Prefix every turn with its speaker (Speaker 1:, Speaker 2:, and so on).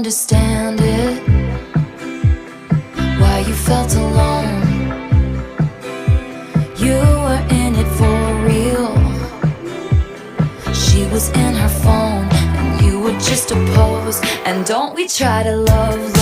Speaker 1: understand it, why you felt alone. You were in it for real. She was in her phone and you were just a pose. And don't we try to love